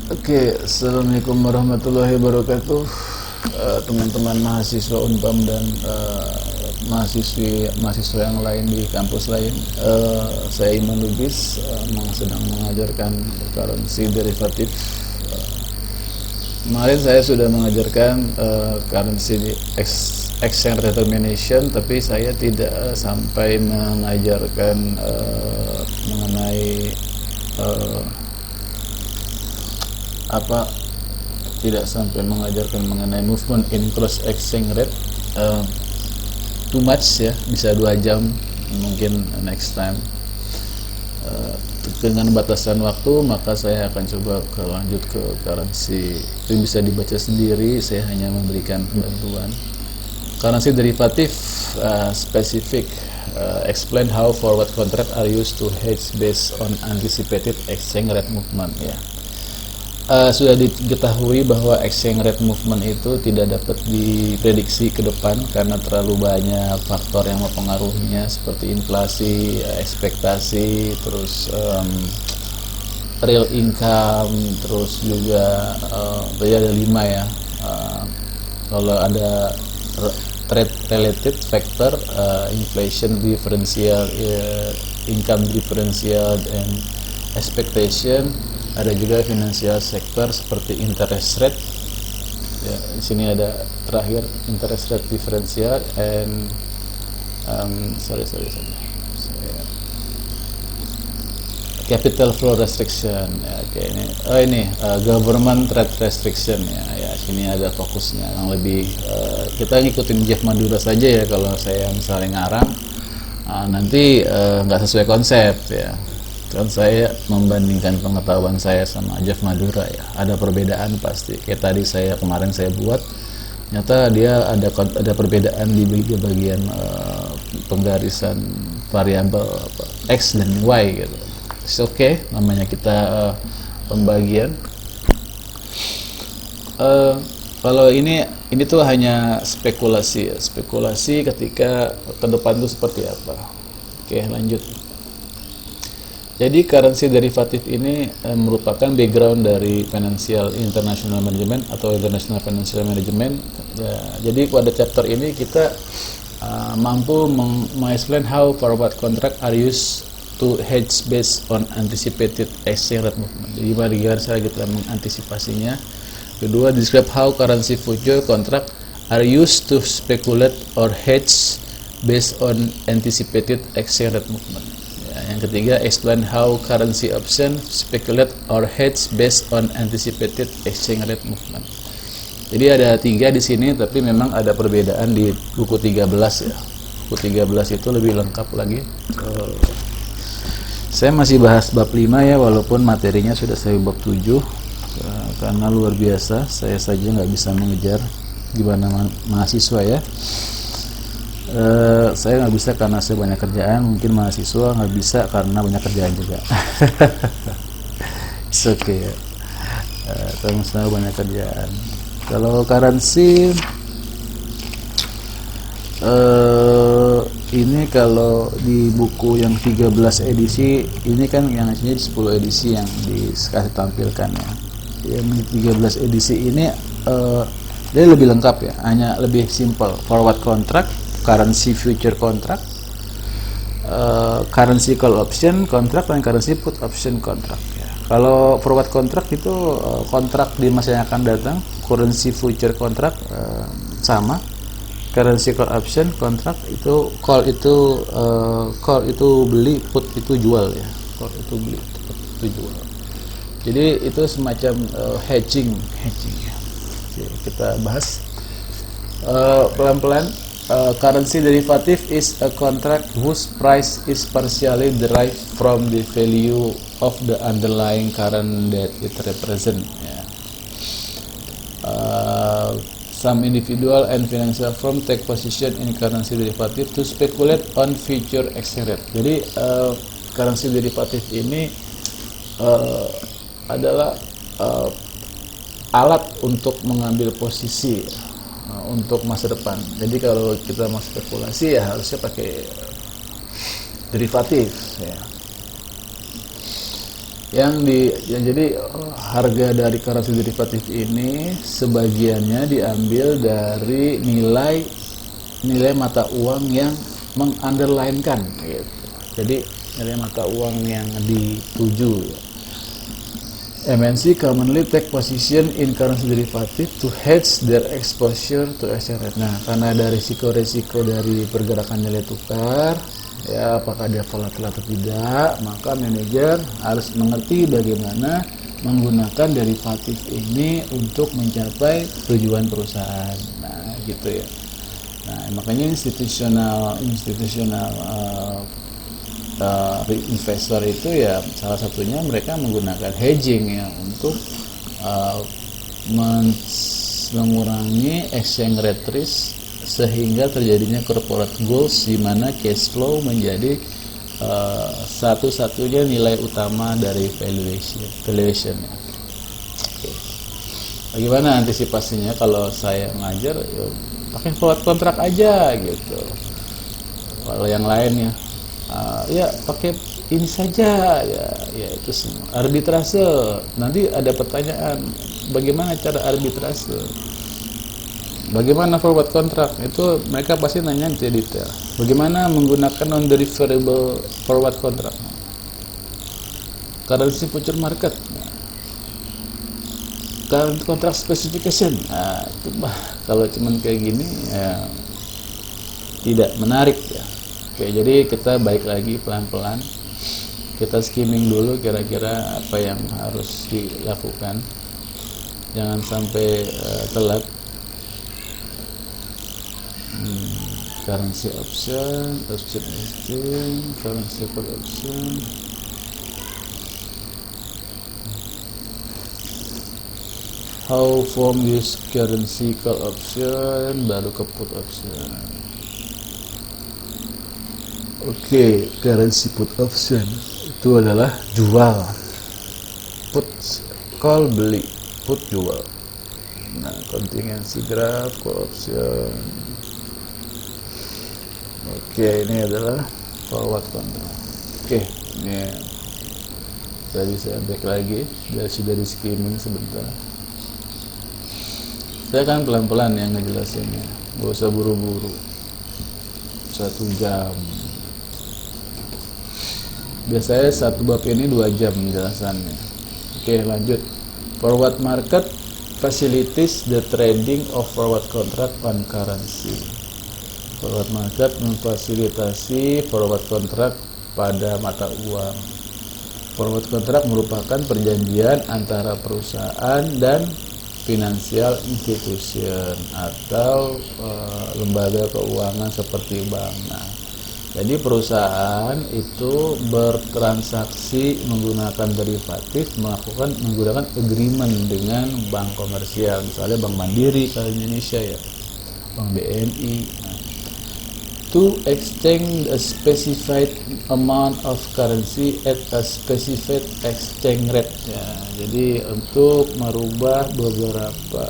Oke, assalamualaikum warahmatullahi wabarakatuh, teman-teman mahasiswa Unpam dan mahasiswa yang lain di kampus lain. Saya Iman Lubis, sedang mengajarkan currency derivative. Kemarin saya sudah mengajarkan currency exchange determination, tapi saya tidak sampai mengajarkan mengenai tidak sampai mengajarkan mengenai movement in cross exchange rate. Too much ya, bisa 2 jam, mungkin next time. Dengan batasan waktu, maka saya akan coba lanjut ke currency. Itu bisa dibaca sendiri, saya hanya memberikan bantuan. Currency derivative specific, explain how forward contract are used to hedge based on anticipated exchange rate movement ya. Sudah diketahui bahwa exchange rate movement itu tidak dapat diprediksi ke depan karena terlalu banyak faktor yang mempengaruhinya, seperti inflasi, ekspektasi, terus real income, terus juga tadi ada 5 ya. Kalau ada trade related factor, inflation differential, income differential, and expectation. Ada juga financial sector seperti interest rate ya, di sini ada terakhir interest rate differential and capital flow restriction ya. Oke, ini government trade restriction ya, sini ada fokusnya yang lebih kita ngikutin Jeff Madura saja ya. Kalau saya misalnya ngarang nanti nggak sesuai konsep ya. Kan saya membandingkan pengetahuan saya sama Jeff Madura ya, ada perbedaan pasti. Kayak tadi kemarin saya buat, ternyata dia ada perbedaan di bagian penggarisan variabel x dan y gitu. It's okay, namanya kita pembagian. Kalau ini tuh hanya spekulasi ya, spekulasi ketika ke depan itu seperti apa. Oke, lanjut. Jadi currency derivative ini merupakan background dari financial international management atau international financial management. Jadi pada chapter ini kita mampu meng-explain how forward contract are used to hedge based on anticipated exchange rate movement. Jadi bagaimana cara kita mengantisipasinya. Kedua, describe how currency future contract are used to speculate or hedge based on anticipated exchange rate movement. Yang ketiga, explain how currency option speculate or hedge based on anticipated exchange rate movement. Jadi ada 3 di sini, tapi memang ada perbedaan di buku 13 ya. Buku 13 itu lebih lengkap lagi. Saya masih bahas bab 5 ya, walaupun materinya sudah saya bab 7. Karena luar biasa, saya saja nggak bisa mengejar gimana mahasiswa ya. Saya nggak bisa karena saya banyak kerjaan, mungkin mahasiswa nggak bisa karena banyak kerjaan juga. It's okay ya, sama-sama banyak kerjaan. Kalau currency ini kalau di buku yang 13 edisi ini kan yang aslinya 10 edisi yang dikasih tampilkan ya. Yang 13 edisi ini dia lebih lengkap ya, hanya lebih simple. Forward contract, currency future contract, currency call option contract, dan currency put option contract ya. Kalau forward contract itu kontrak di masa yang akan datang, currency future contract sama, currency call option contract itu call itu beli, put itu jual ya. Call itu beli, put itu jual. Jadi itu semacam hedging ya. Oke, kita bahas pelan-pelan. Currency derivative is a contract whose price is partially derived from the value of the underlying current that it represents. Yeah. Some individual and financial firm take position in currency derivative to speculate on future exchange rate. Jadi currency derivative ini adalah alat untuk mengambil posisi untuk masa depan. Jadi kalau kita mau spekulasi ya harusnya pakai derivatif ya. Jadi harga dari currency derivatif ini sebagiannya diambil dari nilai mata uang yang mengunderline-kan gitu. Jadi nilai mata uang yang dituju. MNC commonly take position in currency derivative to hedge their exposure to exchange rate. Nah, karena ada risiko-risiko dari pergerakan nilai tukar, ya apakah dia volatil atau tidak, maka manajer harus mengerti bagaimana menggunakan derivatif ini untuk mencapai tujuan perusahaan. Nah, gitu ya. Nah, makanya institusional investor itu ya salah satunya mereka menggunakan hedging ya untuk mengurangi exchange rate risk sehingga terjadinya corporate goals di mana cash flow menjadi satu-satunya nilai utama dari valuation ya. Oke. Bagaimana antisipasinya kalau saya ngajar ya, pakai forward kontrak aja gitu. Kalau yang lainnya ya pakai ini saja ya itu semua. Arbitrase, nanti ada pertanyaan bagaimana cara arbitrase, bagaimana forward kontrak, itu mereka pasti nanya detail. Bagaimana menggunakan non deliverable forward kontrak, currency future market, current contract specification. Nah, itu kalau cuman kayak gini ya tidak menarik ya. Oke, jadi kita balik lagi pelan-pelan. Kita skimming dulu kira-kira apa yang harus dilakukan. Jangan sampai telat. Currency option exchange, currency put option. How form use currency call option, baru ke put option. Oke, currency put option itu adalah jual, put call beli, put jual. Nah, contingency graph, call option. Oke, ini adalah forward contract. Oke, ini tadi saya back lagi, sudah di skimming sebentar. Saya kan pelan-pelan yang ngejelasinnya, gak usah buru-buru. 1 jam. Biasanya satu bab ini 2 jam penjelasannya. Oke, lanjut. Forward market facilitates the trading of forward contract on currency. Forward market memfasilitasi forward contract pada mata uang. Forward contract merupakan perjanjian antara perusahaan dan financial institution atau lembaga keuangan seperti bank. Nah, jadi perusahaan itu bertransaksi menggunakan derivatif, menggunakan agreement dengan bank komersial, misalnya Bank Mandiri kalau Indonesia ya, Bank BNI. Nah, to exchange a specified amount of currency at a specified exchange rate. Ya, jadi untuk merubah beberapa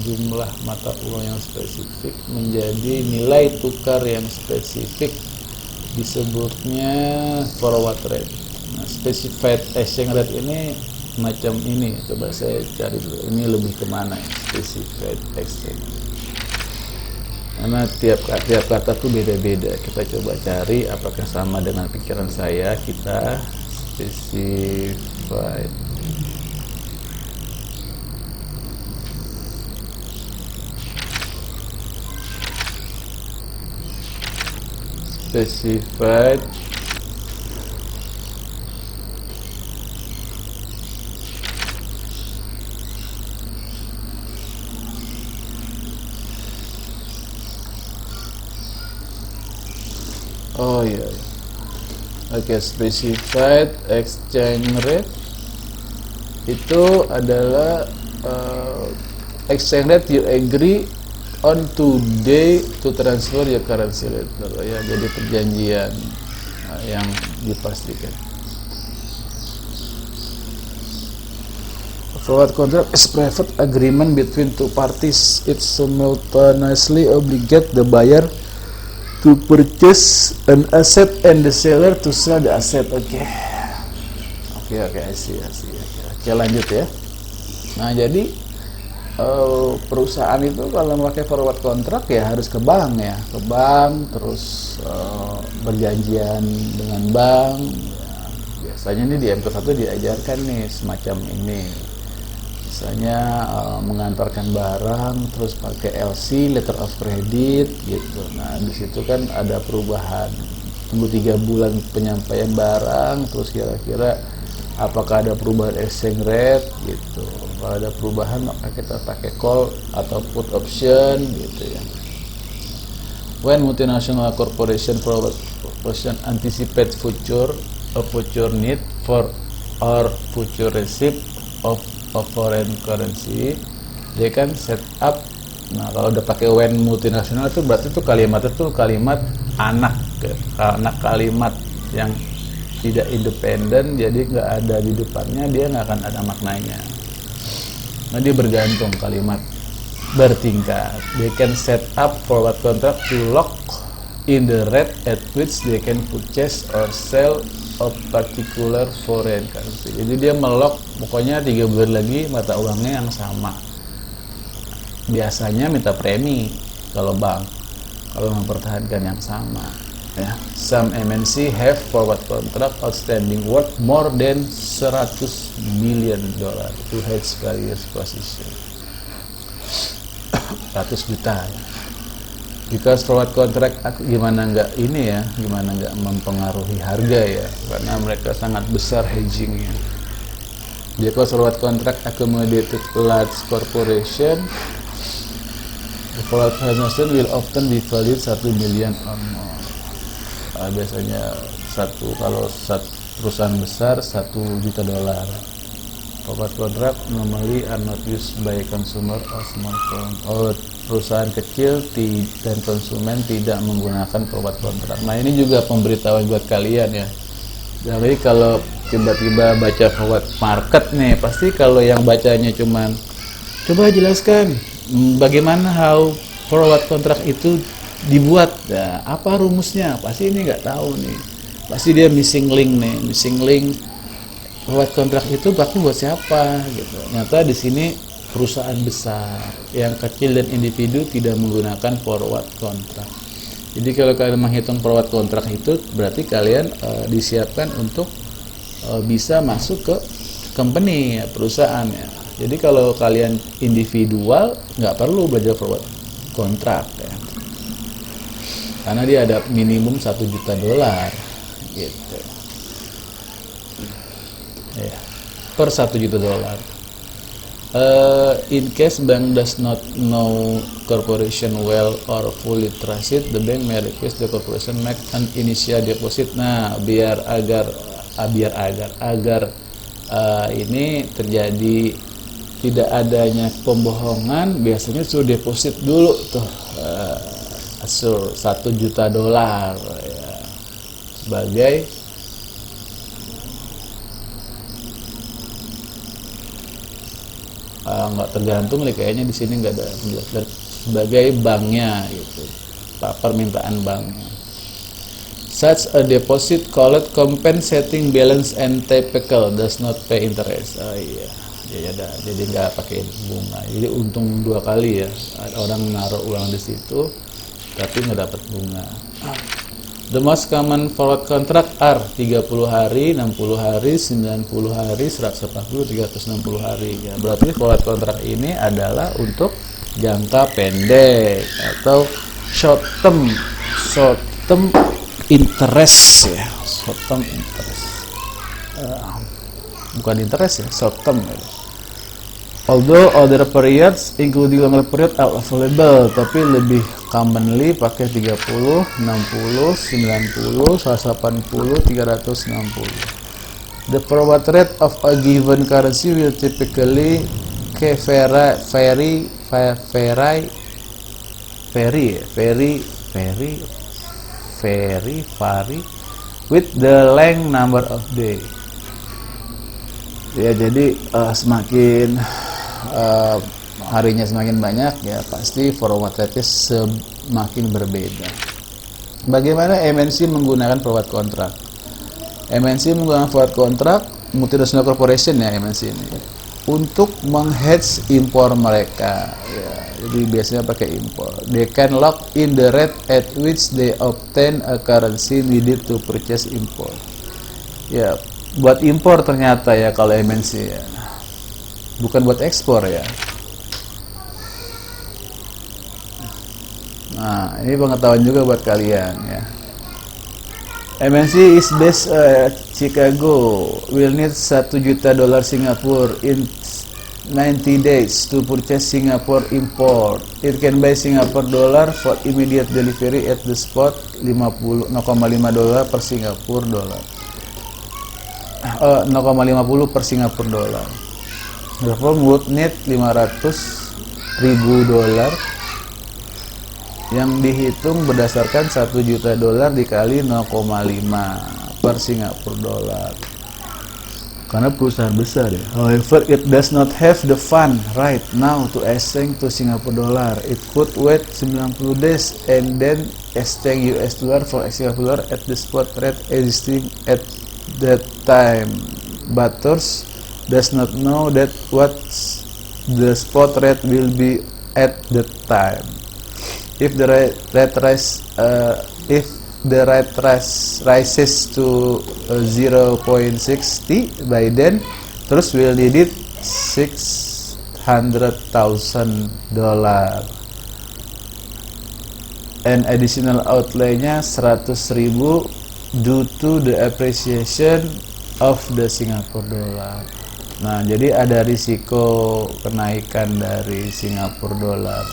jumlah mata uang yang spesifik menjadi nilai tukar yang spesifik disebutnya forward rate. Nah, specified exchange rate ini macam ini. Coba saya cari dulu. Ini lebih kemana ya? Specified exchange. Karena tiap kata tuh beda-beda. Kita coba cari apakah sama dengan pikiran saya. Kita specified oh iya, oke, specified exchange rate itu adalah exchange rate you agree on today to transfer your currency later. Ya, jadi perjanjian yang dipastikan. Forward contract is private agreement between two parties. It simultaneously obligate the buyer to purchase an asset and the seller to sell the asset. Oke, Oke, I see. Oke, lanjut ya. Nah, jadi perusahaan itu kalau memakai forward kontrak ya harus ke bank ya, terus berjanjian dengan bank ya. Biasanya nih di MK1 diajarkan nih semacam ini, misalnya mengantarkan barang terus pakai LC, letter of credit gitu. Nah di situ kan ada perubahan, tunggu 3 bulan penyampaian barang, terus kira-kira apakah ada perubahan exchange rate gitu. Kalau ada perubahan maka kita pakai call atau put option gitu ya. When multinational corporation anticipate future need for or future receipt of foreign currency, they can set up. Nah kalau udah pakai when multinational itu berarti itu kalimat anak kalimat yang tidak independen, jadi nggak ada di depannya, dia nggak akan ada maknanya. Nah dia bergantung, kalimat bertingkat. They can set up forward contract to lock in the rate at which they can purchase or sell a particular foreign currency. Jadi dia melock, pokoknya 3 bulan lagi mata uangnya yang sama. Biasanya minta premi kalau bank, kalau mempertahankan yang sama. Ya, some MNC have forward contract outstanding worth more than $100 million to hedge various position. 100 juta ya. Because forward contract gimana nggak mempengaruhi harga ya, karena mereka sangat besar hedgingnya. Because forward contract accommodated large corporation, the forward transaction will often be valued 1 million or more. Biasanya kalau perusahaan besar $1 juta. Forward contract normally are not used by consumer or small firm. Perusahaan kecil dan konsumen tidak menggunakan forward contract. Nah ini juga pemberitahuan buat kalian ya. Jadi kalau tiba-tiba baca forward market nih, pasti kalau yang bacanya cuman coba jelaskan bagaimana how forward contract itu dibuat, nah, apa rumusnya, pasti ini nggak tahu nih, pasti dia missing link forward contract itu pakai buat siapa gitu. Nyata di sini perusahaan besar, yang kecil dan individu tidak menggunakan forward contract. Jadi kalau kalian menghitung forward contract itu berarti kalian disiapkan untuk bisa masuk ke company ya, perusahaan ya. Jadi kalau kalian individual nggak perlu belajar forward contract ya, karena dia ada minimum $1 juta gitu ya, per $1 juta. In case bank does not know corporation well or fully trust it, the bank may request the corporation make an initial deposit. Nah agar ini terjadi tidak adanya pembohongan, biasanya suruh deposit dulu tuh $1 juta ya, sebagai nggak tergantung nih, kayaknya di sini nggak ada penjelasan, sebagai banknya gitu, permintaan banknya. Such a deposit called compensating balance and typical does not pay interest. Iya, jadi nggak pakai bunga, jadi untung 2 kali ya, orang naruh uang di situ tapi nggak dapat bunga. The most common forward contract are 30 hari, 60 hari, 90 hari, 140, 360 hari ya. Berarti forward contract ini adalah untuk jangka pendek atau short term interest ya, short term interest. Bukan interest ya, short term ya. Although other periods including longer period are available, tapi lebih commonly pakai 30, 60, 90, 180, 360. The forward rate of a given currency will typically vary with the length number of day. Ya jadi semakin harinya semakin banyak ya, pasti forward rate semakin berbeda. Bagaimana MNC menggunakan forward contract? MNC menggunakan forward contract multinational corporation ya MNC ini, untuk menghedge impor mereka ya, jadi biasanya pakai impor. They can lock in the rate at which they obtain a currency needed to purchase import. Ya, buat impor ternyata ya kalau MNC ya, bukan buat ekspor ya. Nah, ini pengetahuan juga buat kalian ya. MNC is based Chicago, will need $1 juta Singapore in 90 days to purchase Singapore import. It can buy Singapore dollar for immediate delivery at the spot $0.5 per Singapore dollar. 0,50 per Singapore dollar. The firm would need $500.000 yang dihitung berdasarkan $1 juta dikali 0,5 per Singapore dollar. Karena perusahaan besar ya. However, it does not have the fund right now to exchange to Singapore dollar. It could wait 90 days and then exchange US dollar for Singapore dollar at the spot rate existing at that time. But does not know that what the spot rate will be at that time. If the rate rises to 0.60 by then, terus will need it $600,000. And additional outlay-nya 100.000 due to the appreciation of the Singapore dollar. Nah, jadi ada risiko kenaikan dari Singapore dollar.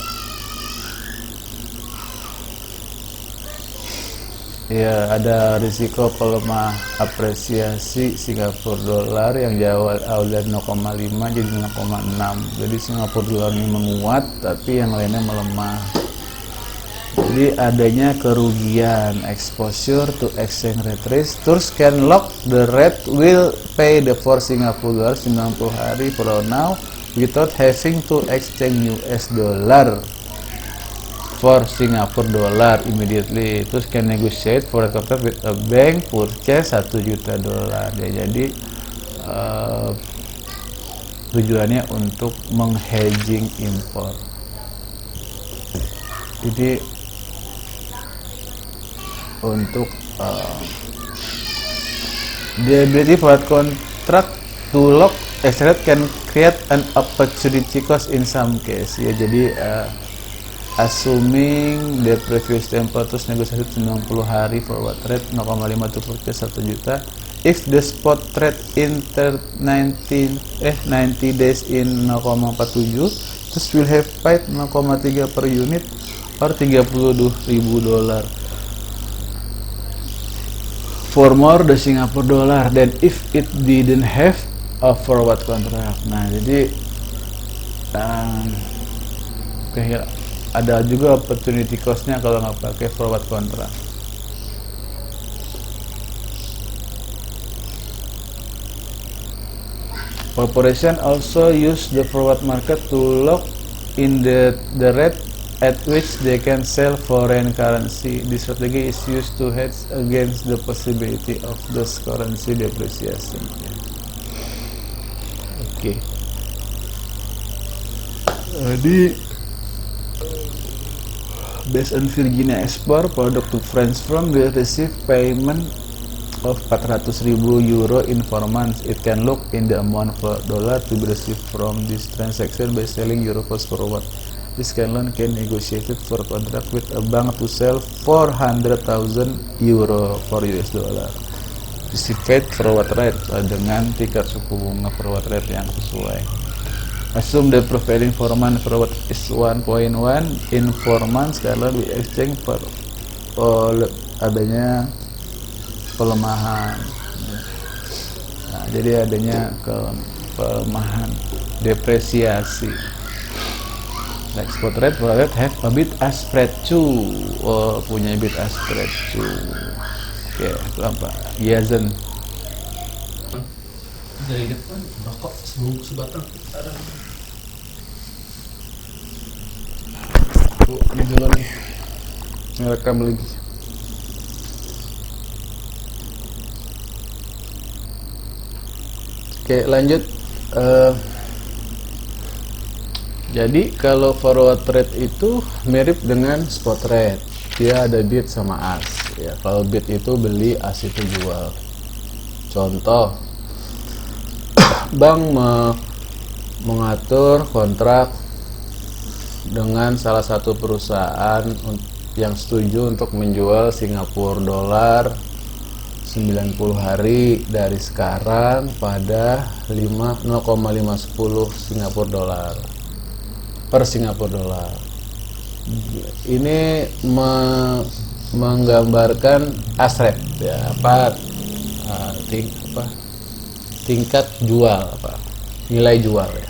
Ya, ada risiko pelemah apresiasi Singapura dolar yang awalnya 0,5 jadi 0,6. Jadi Singapura dolar ini menguat tapi yang lainnya melemah. Jadi adanya kerugian, exposure to exchange rate risk. Tours can lock the rate will pay the for Singapore dollar 90 hari from now without having to exchange US dollar for Singapore dollar immediately. Terus can negotiate for a contract with a bank purchase $1 juta. Ya, jadi tujuannya untuk menghedging impor. Jadi untuk the ability for that contract to lock exchange rate can create an opportunity cost in some case. Ya, jadi assuming the previous tempo terus negosiasi 90 hari forward rate 0,5 to purchase 1 juta. If the spot rate in 90 days in 0,47, terus will have paid 0,3 per unit or $32,000 for more the Singapore dollar than if it didn't have a forward contract. Nah, jadi ada juga opportunity cost-nya kalau nggak pakai forward contract. Corporation also use the forward market to lock in the rate at which they can sell foreign currency. This strategy is used to hedge against the possibility of this currency depreciation. Oke. Jadi based on Virginia export product to France firm will receive payment of 400.000 euro in 4 months. It can lock in the amount of dollar to be received from this transaction by selling euro for forward. This loan can negotiated for contract with a bank to sell 400,000 euro for US dollar. Specified forward rate dengan tingkat suku bunga forward rate yang sesuai. Assume the prevailing 4 month forward is 1.1 in 4 months kalau we exchange per adanya pelemahan. Nah, jadi adanya pelemahan, depresiasi. Like spot rate forward have a bid ask spread too. Oh, punya bid ask spread too. Oke, itu apa? Yazen. Dari depan rokok sebatang. Ini dulu nih, ngerekam lagi. Oke, lanjut. Jadi kalau forward rate itu mirip dengan spot rate. Dia ada bid sama ask. Ya, kalau bid itu beli, ask itu jual. Contoh, bank mengatur kontrak dengan salah satu perusahaan yang setuju untuk menjual Singapura dolar 90 hari dari sekarang pada 0,510 Singapura dolar per Singapura dolar. Ini menggambarkan ask rate ya, tingkat jual, nilai jual ya.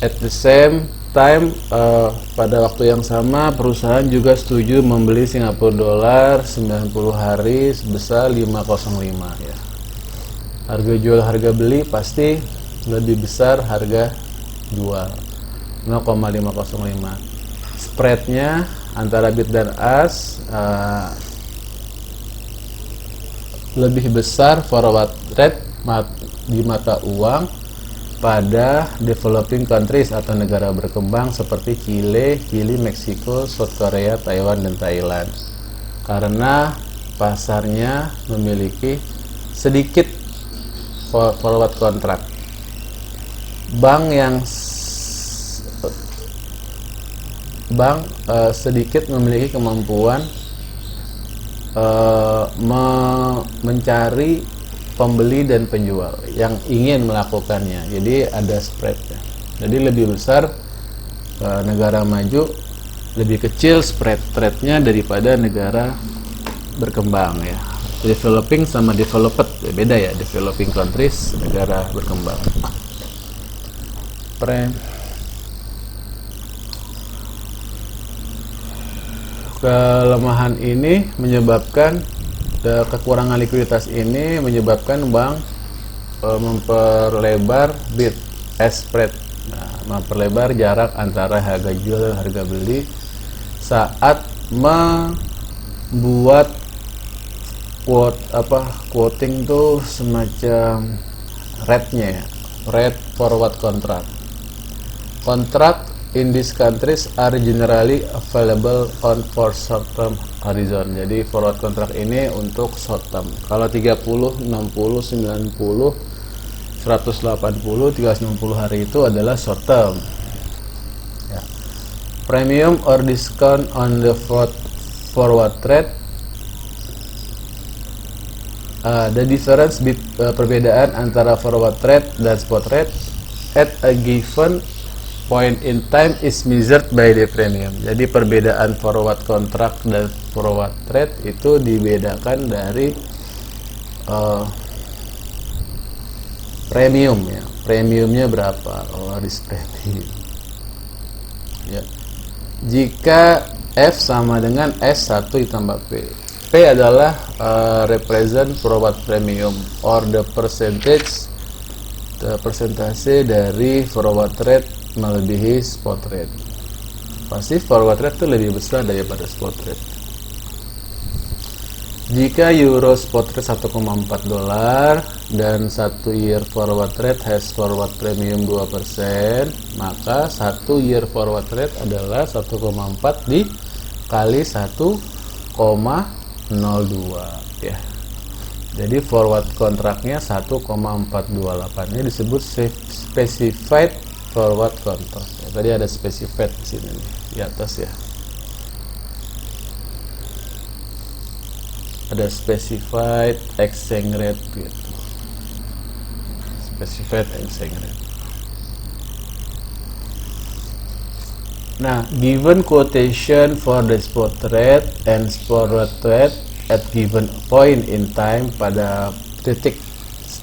At the same time, pada waktu yang sama perusahaan juga setuju membeli Singapura dolar 90 hari sebesar 505 ya. Harga jual harga beli pasti lebih besar harga jual 0,505. Spreadnya antara bid dan ask lebih besar forward rate di mata uang pada developing countries atau negara berkembang seperti Chile, Meksiko, South Korea, Taiwan, dan Thailand, karena pasarnya memiliki sedikit forward contract. Bank sedikit memiliki kemampuan mencari pembeli dan penjual yang ingin melakukannya. Jadi ada spreadnya. Jadi lebih besar negara maju, lebih kecil spread rate-nya daripada negara berkembang ya. Developing sama developed beda ya. Developing countries, negara berkembang. Kelemahan ini menyebabkan kekurangan likuiditas ini menyebabkan bank memperlebar bid ask spread, memperlebar jarak antara harga jual dan harga beli saat membuat quoting tuh semacam rate-nya ya, rate forward contract. Contract in these countries are generally available on for short term horizon. Jadi forward contract ini untuk short term. Kalau 30, 60, 90, 180, 360 hari itu adalah short term. Ya. Premium or discount on the forward rate. The difference perbedaan antara forward rate dan spot rate at a given point in time is measured by the premium. Jadi perbedaan forward contract dan forward rate itu dibedakan dari premium ya. Premiumnya berapa? Risk premium. Ya. Jika F sama dengan S1 ditambah P. P adalah represent forward premium or the persentase dari forward rate melebihi spot rate. Pasti forward rate itu lebih besar daripada spot rate. Jika euro spot rate 1,4 dolar dan 1 year forward rate has forward premium 2%, maka 1 year forward rate adalah 1,4 dikali 1,02 ya. Jadi forward kontraknya 1,428. Ini disebut specified forward contract. Ya, tadi ada specified di sini nih, di atas ya. Ada specified exchange rate gitu. Specified exchange rate. Nah, given quotation for the spot rate and forward rate at given point in time, pada titik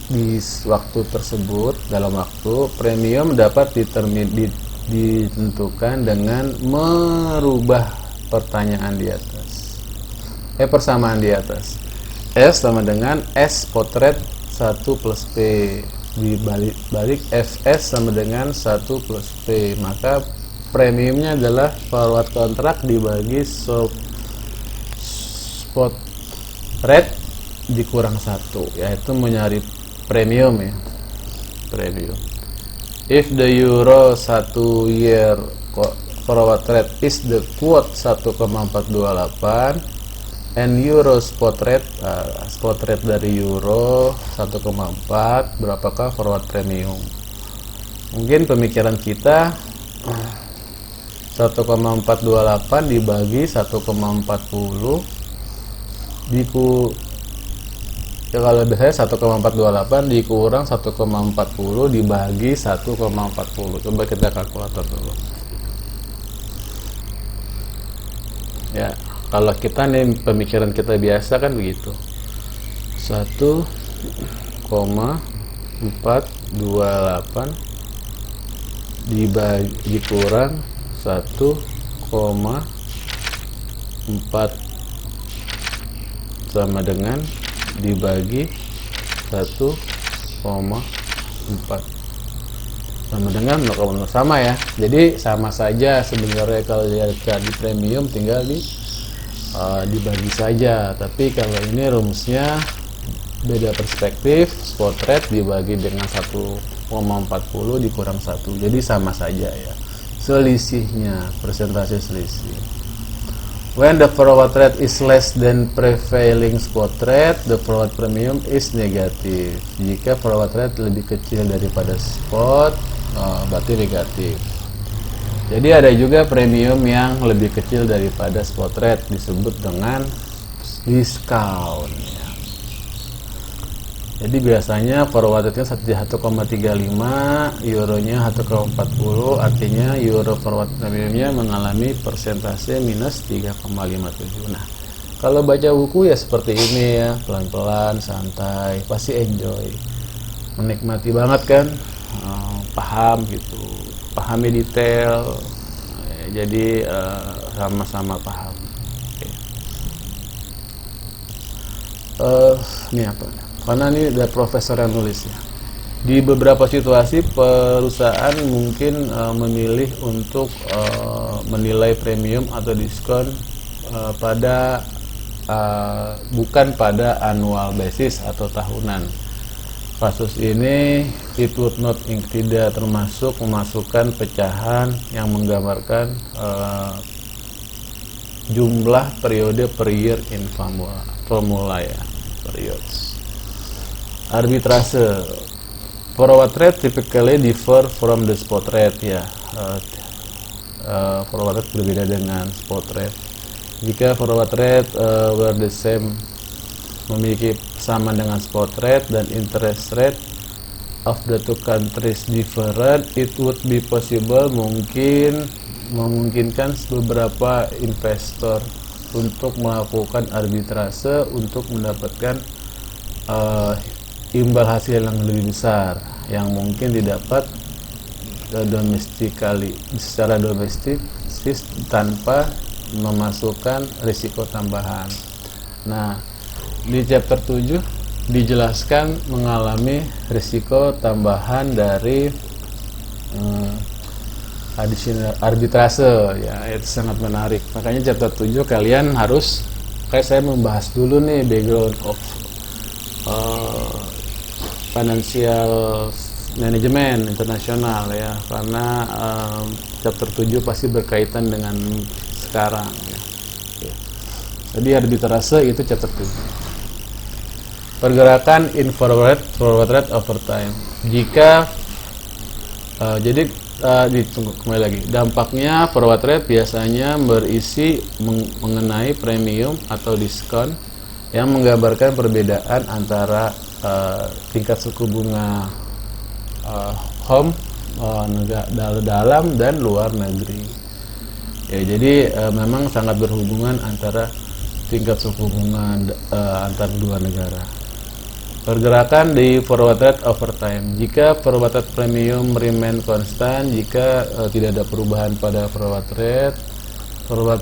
di waktu tersebut, dalam waktu, premium dapat ditentukan dengan merubah persamaan di atas. S sama dengan S spot rate 1 plus P dibalik Fs sama dengan 1 plus P. Maka premiumnya adalah forward contract dibagi spot rate dikurang 1, yaitu mencari premium ya. premium. If the euro 1 year forward rate is the quote 1,428 and euro spot rate dari euro 1,4, berapakah forward premium? Mungkin pemikiran kita 1,428 dibagi 1,40 ya, kalau biasanya 1,428 dikurang 1,40 dibagi 1,40. Coba kita kalkulator dulu. Ya, kalau kita nih pemikiran kita biasa kan begitu. 1,428 dikurang 1,4 sama dengan dibagi 1,4 sama dengan 0,0 sama ya. Jadi sama saja sebenarnya kalau di premium tinggal dibagi saja. Tapi kalau ini rumusnya beda perspektif, spot rate dibagi dengan 1,40 dikurang 1. Jadi sama saja ya. Selisihnya, persentase selisih. When the forward rate is less than prevailing spot rate, the forward premium is negative. Jika forward rate lebih kecil daripada spot, berarti negatif. Jadi ada juga premium yang lebih kecil daripada spot rate, disebut dengan discount ya. Jadi biasanya forward rate-nya 1,35, euronya 1,40, artinya euro forward premiumnya mengalami persentase minus 3,57. Nah, kalau baca buku ya seperti ini ya, pelan-pelan, santai, pasti enjoy, menikmati banget kan, paham gitu, pahami detail, jadi sama-sama paham. Ini apa? Karena ini ada profesor yang nulis ya. Di beberapa situasi perusahaan mungkin memilih untuk menilai premium atau diskon pada bukan pada annual basis atau tahunan. Kasus ini it would not tidak termasuk memasukkan pecahan yang menggambarkan jumlah periode per year in formula ya, periods. Arbitrase. Forward rate typically differ from the spot rate ya. Forward rate berbeda dengan spot rate. Jika forward rate were the same, memiliki sama dengan spot rate, dan interest rate of the two countries different, it would be possible, memungkinkan beberapa investor untuk melakukan arbitrase untuk mendapatkan imbal hasil yang lebih besar yang mungkin didapat secara domestik tanpa memasukkan risiko tambahan. Nah, di chapter 7 dijelaskan mengalami risiko tambahan dari additional arbitrase ya, itu sangat menarik. Makanya chapter 7 kalian harus, kayak saya membahas dulu nih background of financial management internasional ya, karena chapter 7 pasti berkaitan dengan sekarang ya. Jadi arbitrase itu chapter 7. Pergerakan in forward rate over time. Jika jadi ditunggu kembali lagi. Dampaknya forward rate biasanya berisi mengenai premium atau diskon yang menggambarkan perbedaan antara tingkat suku bunga home dalam dan luar negeri. Ya, jadi memang sangat berhubungan antara tingkat suku bunga antar dua negara. Pergerakan di forward rate over time. Jika forward rate premium remain constant, jika tidak ada perubahan pada forward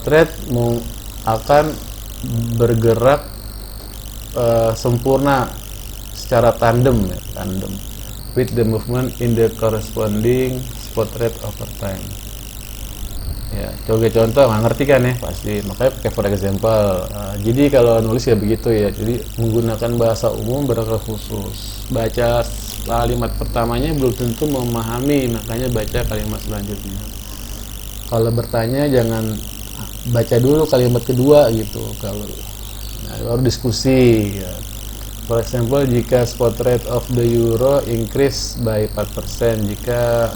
rate akan bergerak sempurna secara tandem with the movement in the corresponding spot rate over time. Ya, coba contoh, nggak ngerti kan ya, pasti makanya pakai for example. Jadi kalau nulis ya begitu ya, jadi menggunakan bahasa umum berkhusus, baca kalimat pertamanya belum tentu memahami, makanya baca kalimat selanjutnya. Kalau bertanya jangan baca dulu kalimat kedua gitu, kalau baru diskusi ya. For example, jika spot rate of the euro increase by 4%, jika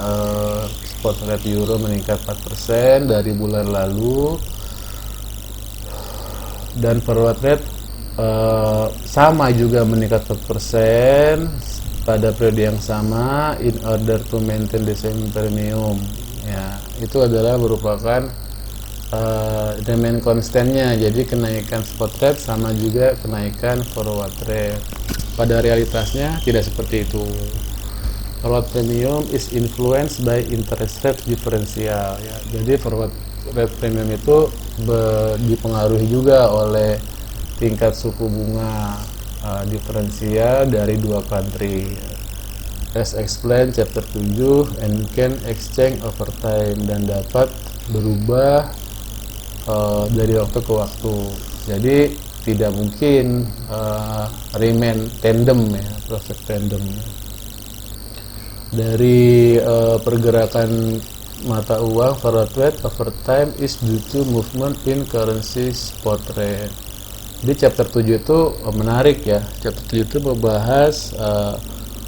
spot rate euro meningkat 4% dari bulan lalu, dan forward rate sama juga meningkat 4% pada periode yang sama, in order to maintain the same premium, ya, itu adalah merupakan demand constantnya. Jadi kenaikan spot rate sama juga kenaikan forward rate. Pada realitasnya tidak seperti itu. Forward premium is influenced by interest rate differential, ya. Jadi forward rate premium itu dipengaruhi juga oleh tingkat suku bunga diferensial dari dua country, as explained chapter 7, and can exchange over time, dan dapat berubah dari waktu ke waktu. Jadi tidak mungkin remain tandem, ya, proses tandem. Dari pergerakan mata uang, forward rate over time is due to movement in currency spot rate. Di chapter 7 itu menarik ya. Chapter 7 itu membahas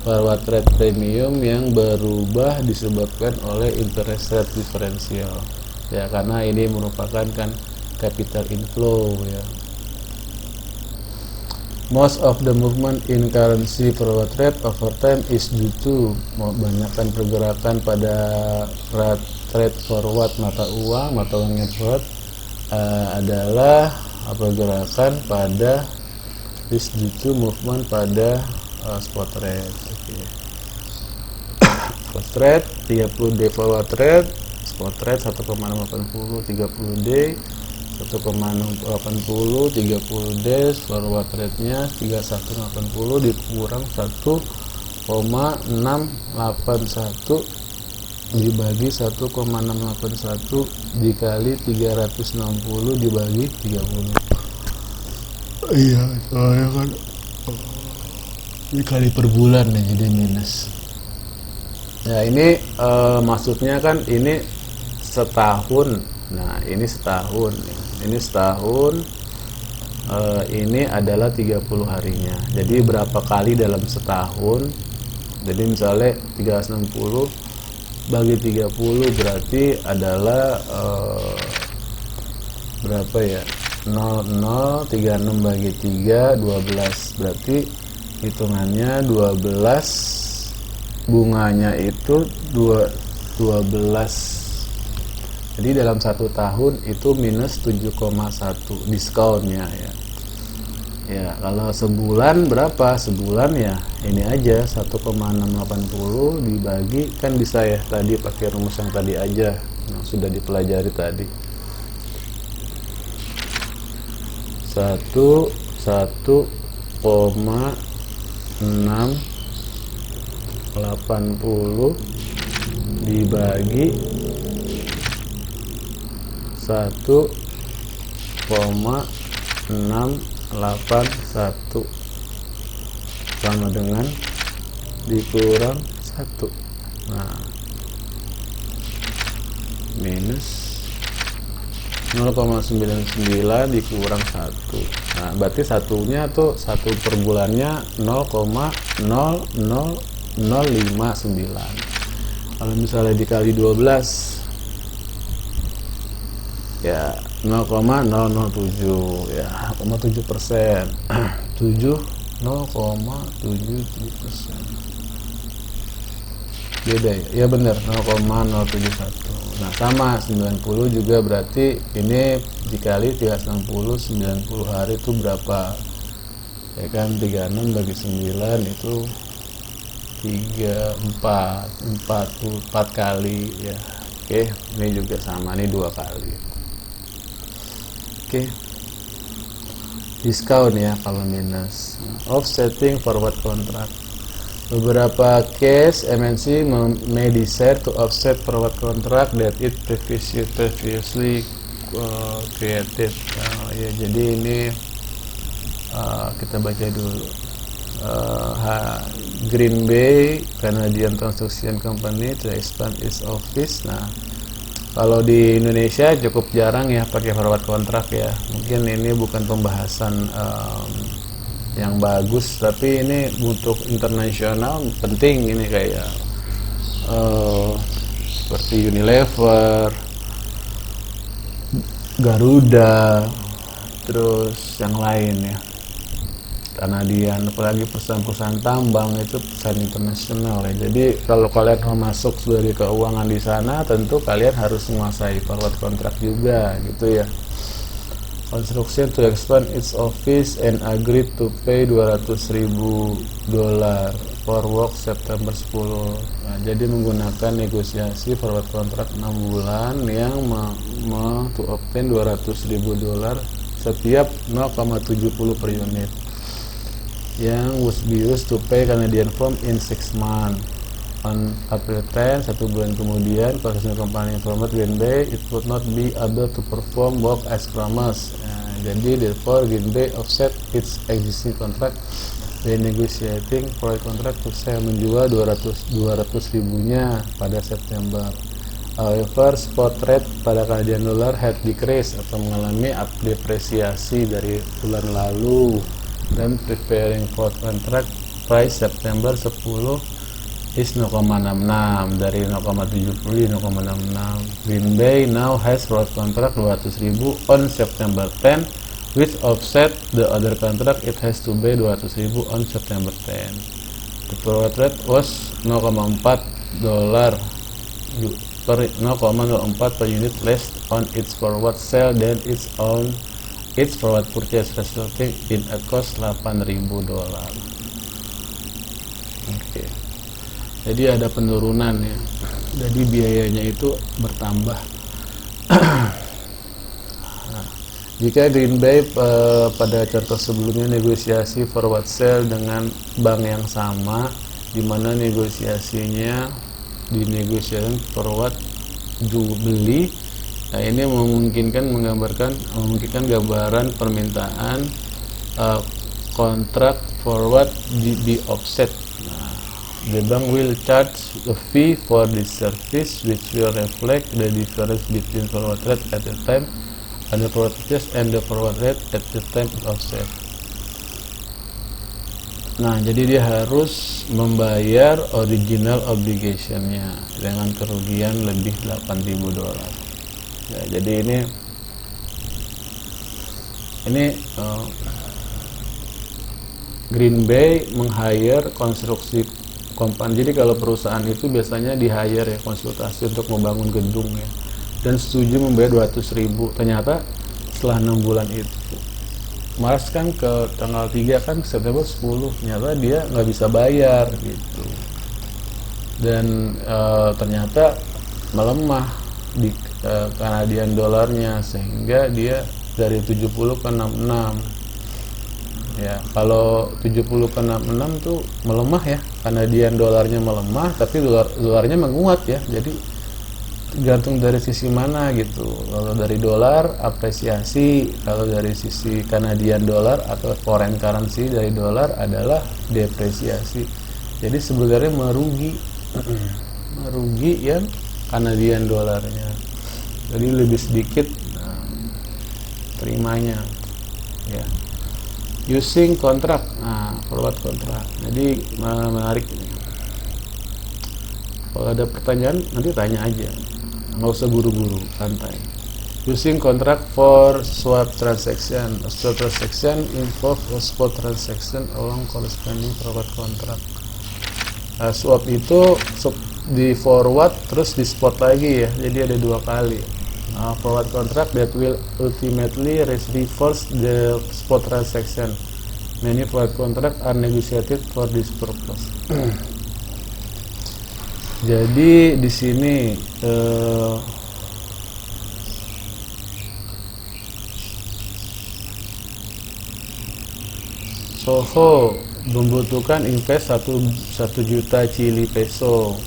forward rate premium yang berubah disebabkan oleh interest rate differential. Ya, karena ini merupakan kan capital inflow, ya. Most of the movement in currency forward rate over time is due to, banyakkan pergerakan pada rate forward mata uang yang forward adalah pergerakan pada is due to movement pada spot rate. Okay. Spot rate 30 day forward rate, spot rate 1,80 30 day, 1,80 30 days, forward rate-nya 3180 dikurang 1,681 dibagi 1,681 dikali 360 dibagi 30. Iya, soalnya kan dikali per bulan nih, jadi minus. Ya, ini maksudnya kan ini setahun. Nah, ini setahun. Ini setahun, ini adalah 30 harinya. Jadi berapa kali dalam setahun? Jadi misalnya 360 bagi 30 berarti adalah berapa ya? 0036 bagi 3 12. Berarti hitungannya 12, bunganya itu 12. Jadi dalam satu tahun itu minus 7,1 diskonnya, ya. Ya, kalau sebulan berapa? Sebulan ya ini aja 1,680 dibagi, kan bisa ya tadi pakai rumus yang tadi aja yang sudah dipelajari tadi. 1,680 dibagi 1,681 sama dengan dikurang 1. Nah, minus 0,99 dikurang 1. Nah, berarti satunya tuh satu per bulannya 0,00059. Kalau misalnya dikali 12 ya 0,007, ya 0,7%. 0,77%. Beda ya? Ya benar, 0,071. Nah, sama 90 juga berarti ini dikali 360, 90 hari itu berapa? Ya kan, 36 bagi 9 itu 44 kali ya. Oke, ini juga sama, ini 2 kali. Oke. Diskon ya kalau minus. Offsetting forward contract. Beberapa case MNC may decide to offset forward contract that it previously created. Ya, jadi ini kita baca dulu. Green Bay Canadian Construction Company to expand its office. Nah, kalau di Indonesia cukup jarang ya pakai forward kontrak ya. Mungkin ini bukan pembahasan yang bagus, tapi ini untuk internasional penting. Ini kayak seperti Unilever, Garuda, terus yang lain ya, Canadian, apalagi perusahaan-perusahaan tambang itu perusahaan internasional ya. Jadi kalau kalian mau masuk sebagai keuangan di sana, tentu kalian harus menguasai forward kontrak juga gitu ya. Construction to expand its office and agreed to pay $200,000 for work September 10. Nah, jadi menggunakan negosiasi forward kontrak 6 bulan yang to obtain $200,000 setiap 0,70 per unit yang was be used to pay Canadian firm in 6 months. On April 10, 1 bulan kemudian, construction company informed Green Bay it would not be able to perform work as promised. Jadi therefore Green Bay offset its existing contract by negotiating proyek kontrak untuk saya menjual 200 ribunya pada September. However, spot rate pada Canadian dollar had decreased atau mengalami depresiasi dari bulan lalu, dan preparing for contract price September 10 is 0,66 dari 0,70 0,66. Green Bay now has forward contract 200,000 on September 10, which offset the other contract it has to pay 200,000 on September 10. The forward rate was $0,4 per 0,04 per unit less on its forward sale than its forward purchase, resulting in a cost $8,000. Oke. Jadi ada penurunan ya. Jadi biayanya itu bertambah. Nah, jika Green Bay pada contoh sebelumnya negosiasi forward sale dengan bank yang sama, di mana negosiasinya dinegosiasikan forward beli. Nah, ini memungkinkan gambaran permintaan kontrak forward di offset. The bank will charge a fee for this service, which will reflect the difference between forward rate at the time and the forward purchase and the forward rate at the time of offset. Nah, jadi dia harus membayar original obligation-nya dengan kerugian lebih $8,000. Ya, jadi ini Green Bay meng-hire konstruksi company. Jadi kalau perusahaan itu biasanya di-hire ya, konsultasi untuk membangun gedung ya, dan setuju membayar 200,000. Ternyata setelah 6 bulan itu, Mars kan ke tanggal 3 kan September 10, ternyata dia nggak bisa bayar gitu, dan ternyata melemah di Canadian dolarnya, sehingga dia dari 70 ke 66. Ya, kalau 70 ke 66 tuh melemah ya, Canadian dolarnya melemah, tapi dolarnya menguat ya. Jadi tergantung dari sisi mana gitu. Kalau dari dolar apresiasi, kalau dari sisi Canadian dollar atau foreign currency dari dolar adalah depresiasi. Jadi sebenarnya merugi yang Canadian dolarnya. Jadi lebih sedikit terimanya ya. Using kontrak, forward kontrak. Jadi menarik ini. Kalau ada pertanyaan nanti tanya aja, nggak usah buru-buru, santai. Using contract for swap transaction. A swap transaction involve a spot transaction along corresponding forward contract. Swap itu di forward terus di spot lagi ya, jadi ada 2 kali. Forward contract that will ultimately reverse the spot transaction. Many forward contract are negotiated for this purpose. Jadi di sini Soho membutuhkan invest 1 juta Chili peso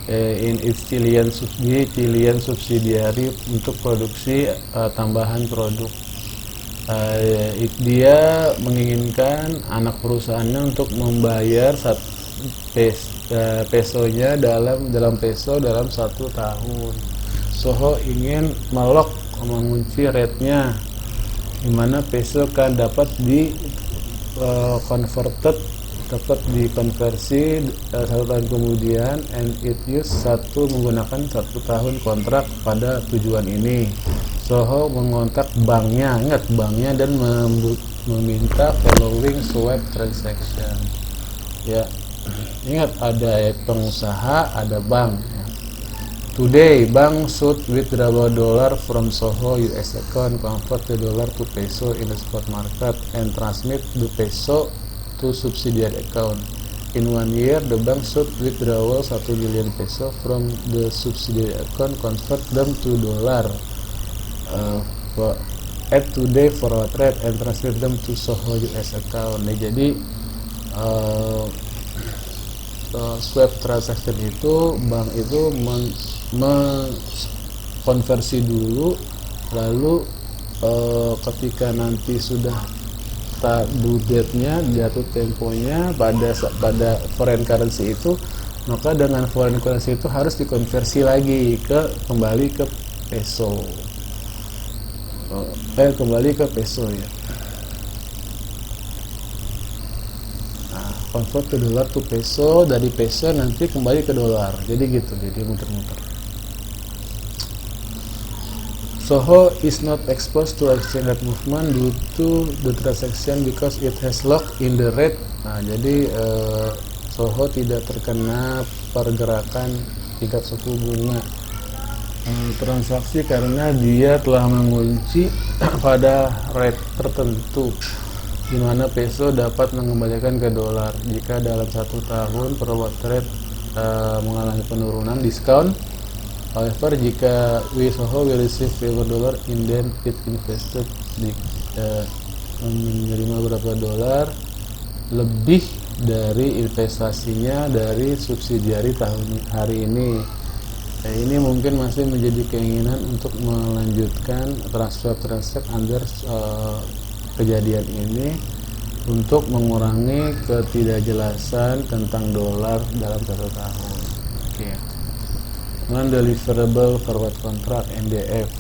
in its Chilean subsidiary untuk produksi tambahan produk. Dia menginginkan anak perusahaannya untuk membayar pesonya dalam peso dalam 1 tahun. Soho ingin mengunci rate-nya, di mana peso kan dapat dikonversi 1 tahun kemudian, and it use menggunakan 1 tahun kontrak pada tujuan ini. Soho mengontak banknya, ingat banknya, dan meminta following swap transaction. Ya, ingat ada pengusaha, ada bank. Today, bank should withdraw dollar from Soho US account, convert the dollar to peso in the spot market, and transmit the peso to subsidiary account. In 1 year, the bank should withdraw 1 billion peso from the subsidiary account, convert them to dollar at today forward rate, and transmit them to Soho US account. Nah, jadi swap transaction itu bank itu mengkonversi dulu, lalu ketika nanti sudah due date-nya, jatuh temponya pada foreign currency itu, maka dengan foreign currency itu harus dikonversi lagi kembali ke peso. Kembali ke peso ya. Convert ke dolar to peso, dari peso nanti kembali ke dolar. Jadi gitu, jadi muter-muter. Soho is not exposed to exchange rate movement due to the transaction because it has locked in the rate. Nah, jadi Soho tidak terkena pergerakan tingkat suku bunga transaksi karena dia telah mengunci pada rate tertentu, di mana peso dapat mengembalikan ke dolar jika dalam 1 tahun forward rate mengalami penurunan diskon. However, jika Soho will receive favor dollar and then it invested menerima berapa dolar lebih dari investasinya dari subsidiari hari ini. Ini mungkin masih menjadi keinginan untuk melanjutkan transfer under kejadian ini untuk mengurangi ketidakjelasan tentang dolar dalam 1 tahun. Oke. Non-deliverable forward contract (NDF)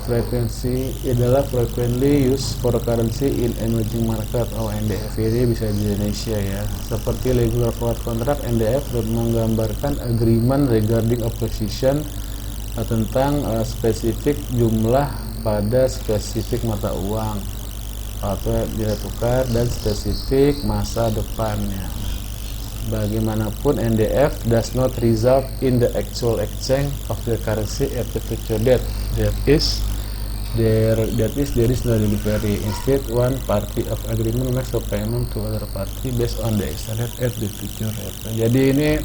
frekuensi adalah frequently used for currency in emerging market atau NDF. Ini bisa di Indonesia ya. Seperti regular forward contract, NDF menggambarkan agreement regarding a position tentang spesifik jumlah pada spesifik mata uang atau nilai tukar dan spesifik masa depannya. Bagaimanapun, NDF does not result in the actual exchange of the currency at the future date. There is no delivery. Instead, one party of agreement makes a payment to other party based on the exchange rate at the future rate. Jadi ini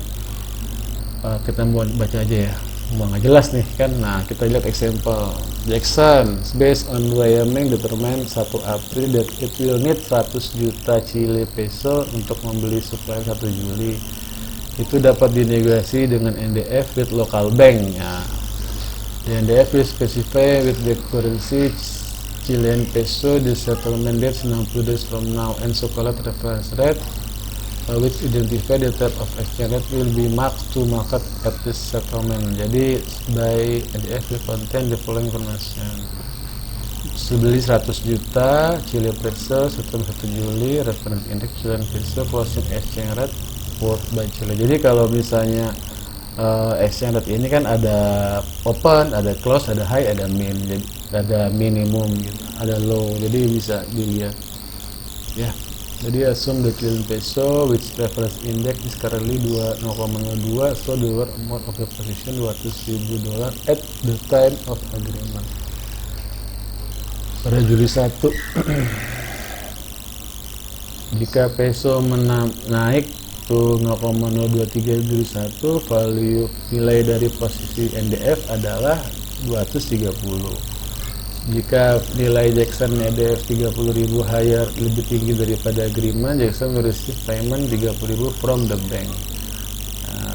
kita mau baca aja ya, nggak jelas nih kan. Nah, kita lihat example. Jackson based on Wyoming determine 1 April that it will need 100 juta Chile peso untuk membeli supply 1 Juli. Itu dapat dinegosiasi dengan NDF with local bank ya. The NDF will specify with the currency Chilean peso the settlement date 90 days from now, and so-called reference rate which identify the type of exchange rate will be marked to market at this settlement. Jadi by NDF will contain the following information: sebeli 100 juta Chile peso setelah 1 Juli, reference index Chilean peso, closing exchange rate quote by Chile. Jadi kalau misalnya exchange rate ini kan ada open, ada close, ada high, ada min, jadi ada minimum gitu, ada low, jadi bisa dilihat ya. Jadi assume the Chilean peso which reference index is currently 0,02, so the dollar amount of the position $200,000 at the time of agreement. Pada Juli 1 jika peso naik to 0,023 Juli 1, value nilai dari posisi NDF adalah 230. Jika nilai Jackson NDF 30.000 higher lebih tinggi daripada agreement, Jackson will receive payment 30.000 from the bank.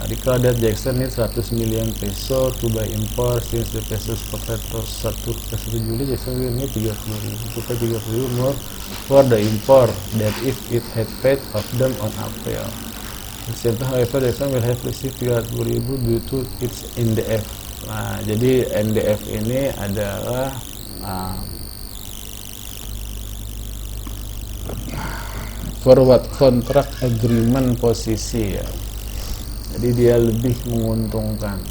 Recall that Jackson needs 100 million peso to buy import. Since the peso spot rate to 1 Juli, Jackson will need 30.000 to pay 30.000 more for the import than if it had paid of them on April. Contoh, however, Jackson will have received 30.000 due to its NDF. Nah, jadi NDF ini adalah forward contract agreement posisi ya. Jadi dia lebih menguntungkan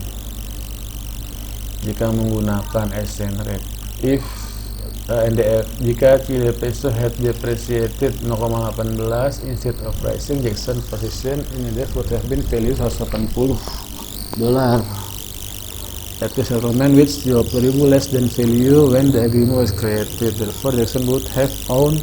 jika menggunakan exchange rate. If NDF, jika Chile peso had depreciated 0,18 instead of rising, Jackson position in NDF would have been value $180. At the settlement which 20.000 less than value when the agreement was created. Therefore, Jackson would have owed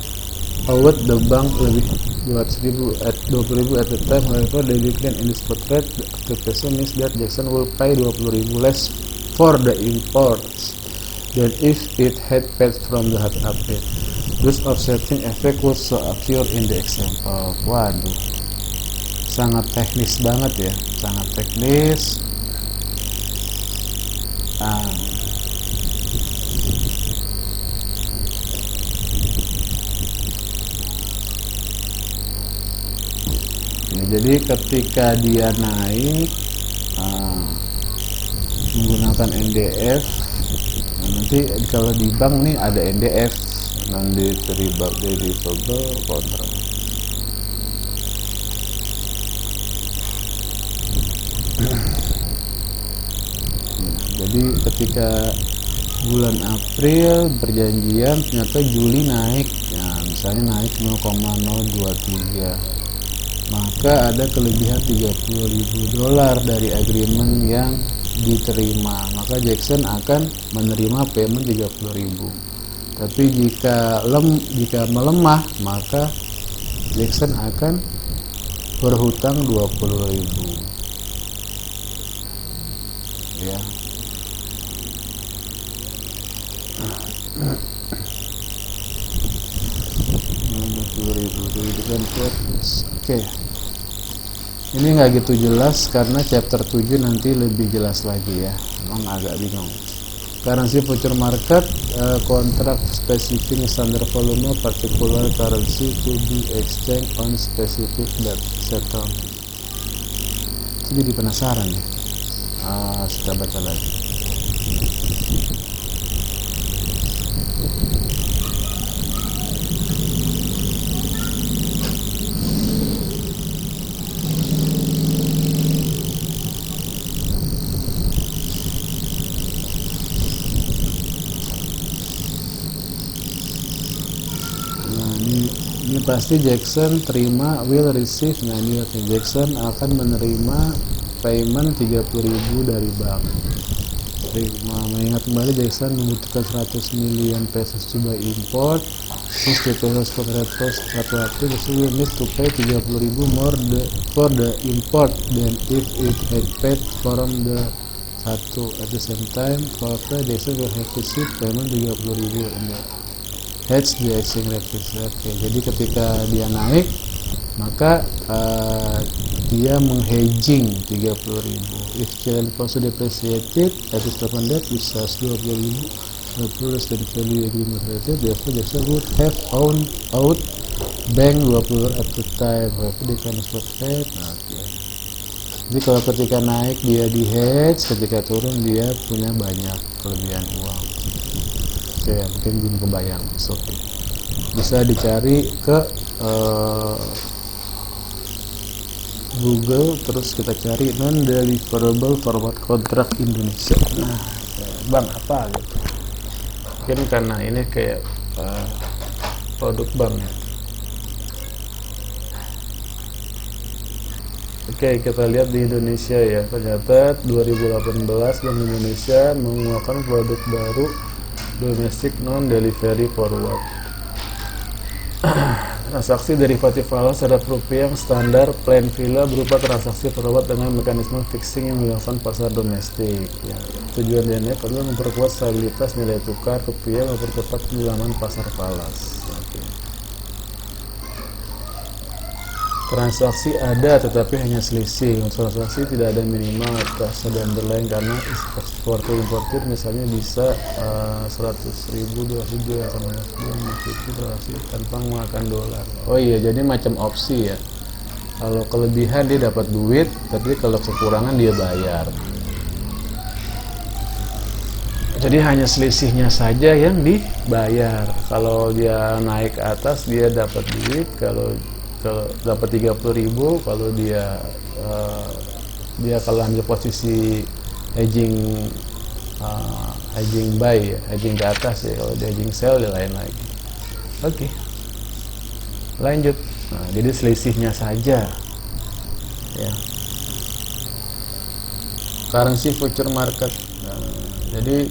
the bank lebih 200.000 at 20.000 at the time. However, the decline in the spot rate of the peso means that Jackson will pay 20.000 less for the imports than if it had paid from the hard update. This offsetting effect was so occur in the example. Waduh, sangat teknis banget ya, sangat teknis. Jadi ketika dia naik menggunakan NDF, nanti kalau di bank nih ada NDF, non-deliverable contract. Jadi ketika bulan April perjanjian, ternyata Juli naik, misalnya naik 0,023, maka ada kelebihan $30.000 dari agreement yang diterima, maka Jackson akan menerima payment 30.000. Tapi jika melemah, maka Jackson akan berhutang 20.000 ya. Oke. Ini nggak gitu jelas karena chapter 7 nanti lebih jelas lagi ya. Emang agak bingung. Currency future market, contract specifying standard volume particular currency to be exchanged on specific date settle. Jadi penasaran ya. Kita baca lagi. Ini pasti Jackson terima will receive. Nah ini Jackson akan menerima payment 30.000 dari bank. Mengingat kembali Jackson membutuhkan 100 million pesos to buy import. Since the peso spot rate was fluctuating, Jackson will need to pay 30.000 more for the import than if it had paid from the satu. At the same time, however, Jackson will have to receive payment 30.000 in the hedge the exchange rate. Oke, jadi ketika dia naik, maka dia menghedging 30.000. If Chilean peso depreciated at the settlement date with 20.000 less than value agreement rated, therefore Jackson would have owed bank 20 at the time. However, they can spot rate. Jadi kalau ketika naik dia di hedge, ketika turun dia punya banyak kelebihan uang. Oke, mungkin belum kebayang. Okay. Bisa dicari ke Google, terus kita cari non-deliverable forward contract Indonesia. Nah, bank apa gitu? Mungkin karena ini kayak produk bank ya. Oke, kita lihat di Indonesia ya. Ternyata 2018 Bank Indonesia mengeluarkan produk baru domestic non-delivery forward. Transaksi derivatif falas terhadap rupiah yang standar plain vanilla berupa transaksi forward dengan mekanisme fixing yang dilakukan pasar domestik. Ya. Tujuan DNF adalah memperkuat stabilitas nilai tukar rupiah, mempercepat pendalaman pasar falas. Transaksi ada tetapi hanya selisih. Transaksi tidak ada minimal atau ada underlying karena eksportir importir misalnya bisa 100.000 200.000 sama mengikuti transaksi tanpa menggunakan dolar. Oh iya, jadi macam opsi ya. Kalau kelebihan dia dapat duit, tapi kalau kekurangan dia bayar. Jadi hanya selisihnya saja yang dibayar. Kalau dia naik ke atas dia dapat duit, kalau dapat 30.000, kalau dia kalau ambil posisi hedging buy, hedging ke atas ya. Kalau dia hedging sell dia lain lagi. Oke. Lanjut. Nah, jadi selisihnya saja. Ya. Currency future market. Jadi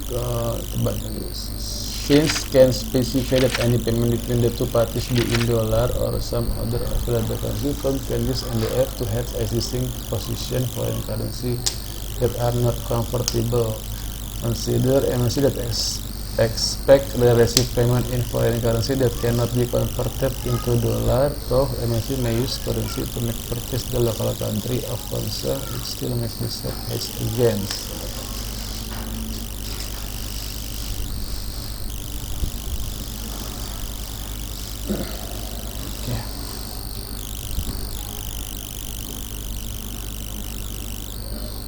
since can specify that any payment between the two parties be in dollar or some other available currency, firm can use NDF to hedge existing position foreign currency that are not convertible. Consider MNC that expect the receive payment in foreign currency that cannot be converted into dollar, though MNC may use currency to make purchase the local country of concern, it still makes the said hedge against.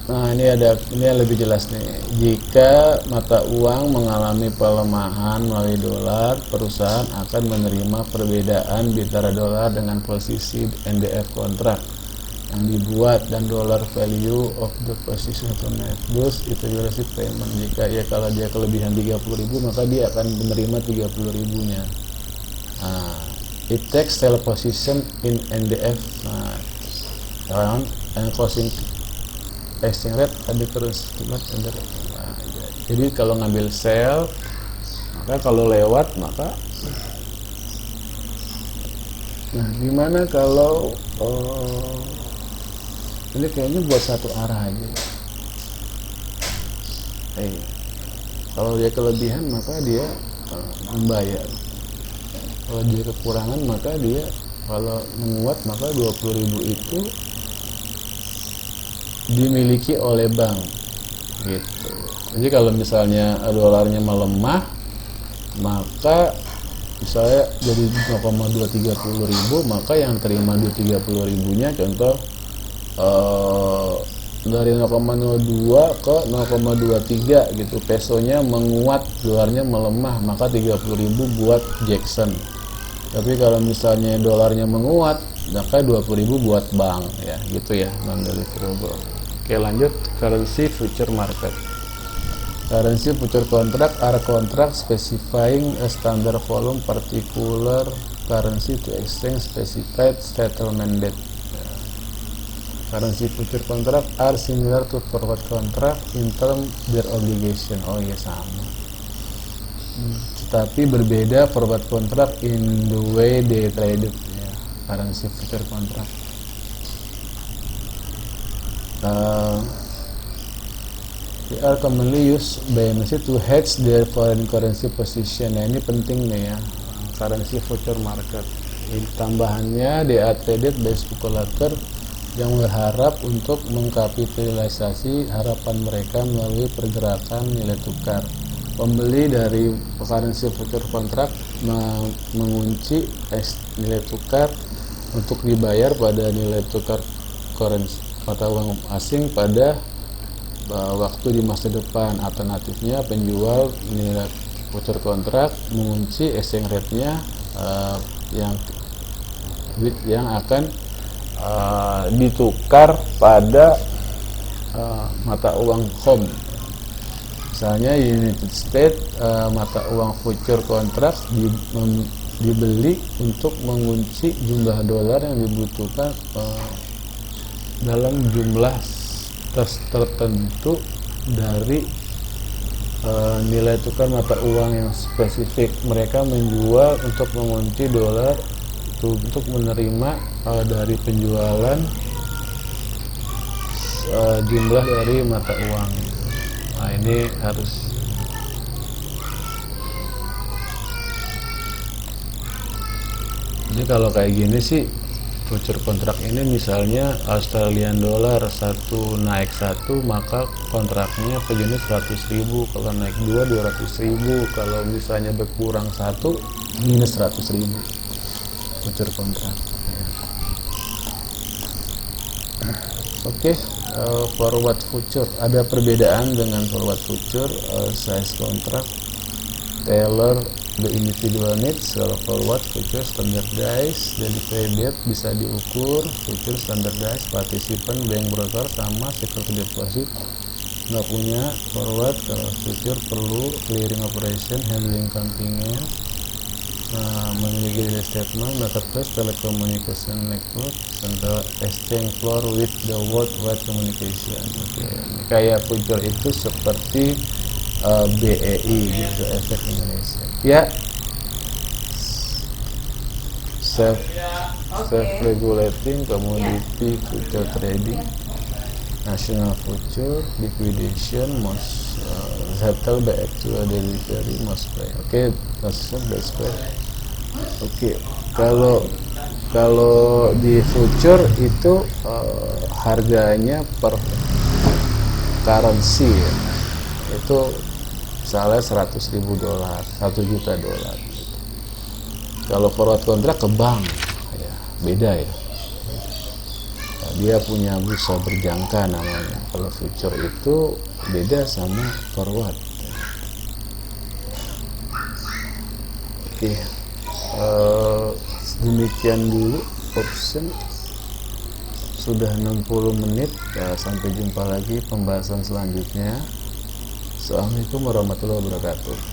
Nah, ini yang lebih jelas nih. Jika mata uang mengalami pelemahan melalui dolar, perusahaan akan menerima perbedaan bitara dolar dengan posisi NDF kontrak yang dibuat dan dollar value of the position to net. Thus, itu receive payment. Jika kalau dia kelebihan 30.000, maka dia akan menerima 30.000-nya. Nah, it takes sell position in NDF around and closing exchange rate ada currency under. Nah, jadi kalau ngambil sell, maka kalau lewat maka. Nah, gimana kalau ini kayaknya buat satu arah aja. Kalau dia kelebihan maka dia membayar. Kalau dia kekurangan maka dia kalau menguat maka 20.000 itu dimiliki oleh bank gitu. Jadi kalau misalnya dolarnya melemah, maka misalnya jadi 0,230.000, maka yang terima 230.000-nya contoh dari 0,02 ke 0,23 gitu, pesonya menguat, dolarnya melemah, maka 30.000 buat Jackson. Tapi kalau misalnya dolarnya menguat, maka 20.000 buat bank ya, gitu ya, non-deliverable. Oke, lanjut. Currency future market. Currency future contract are contract specifying a standard volume particular currency to exchange specified settlement date. Currency future contract are similar to forward contract in term their obligation. Oh iya, sama. Tetapi berbeda forward contract in the way they traded. Currency future contract they are commonly used by MNC to hedge their foreign currency position. Nah, ini penting nih ya, currency future market. Tambahannya, they are traded by speculator yang berharap untuk mengkapitalisasi harapan mereka melalui pergerakan nilai tukar. Pembeli dari currency future contract mengunci nilai tukar untuk dibayar pada nilai tukar currency mata uang asing pada waktu di masa depan. Alternatifnya, penjual nilai future contract mengunci exchange rate-nya yang akan ditukar pada mata uang home. Misalnya United States, mata uang future contract dibeli untuk mengunci jumlah dolar yang dibutuhkan dalam jumlah tertentu dari nilai tukar mata uang yang spesifik. Mereka menjual untuk mengunci dolar untuk menerima dari penjualan jumlah dari mata uang. Nah, ini harus jadi kalau kayak gini sih future kontrak ini, misalnya Australian dollar naik 1, maka kontraknya sejenis 100.000, kalau naik 2 200.000, kalau misalnya berkurang 1 minus 100.000 future kontrak. Oke, forward future ada perbedaan dengan forward future. Size kontrak, tailor the individual needs. Kalau forward future standardized, delivery date bisa diukur. Future standardized, participant bank broker sama security deposit nggak punya. Forward, kalau future perlu clearing operation, handling contingent, memiliki daily statement, marketplace, telecommunication network, central exchange floor with the worldwide communication. Oke, kayak future itu seperti BEI, Bursa Efek Indonesia. Ya, self regulating commodity future trading, national future, liquidation, most settle by actual delivery, most pay. Oke, settle by pay. Oke, kalau di future itu harganya per currency ya, itu misalnya $100.000, $1 juta. Kalau forward kontrak ke bank ya beda ya. Dia punya bursa berjangka namanya. Kalau future itu beda sama forward. Oke, demikian dulu option. Sudah 60 menit ya, sampai jumpa lagi pembahasan selanjutnya. Assalamualaikum warahmatullahi wabarakatuh.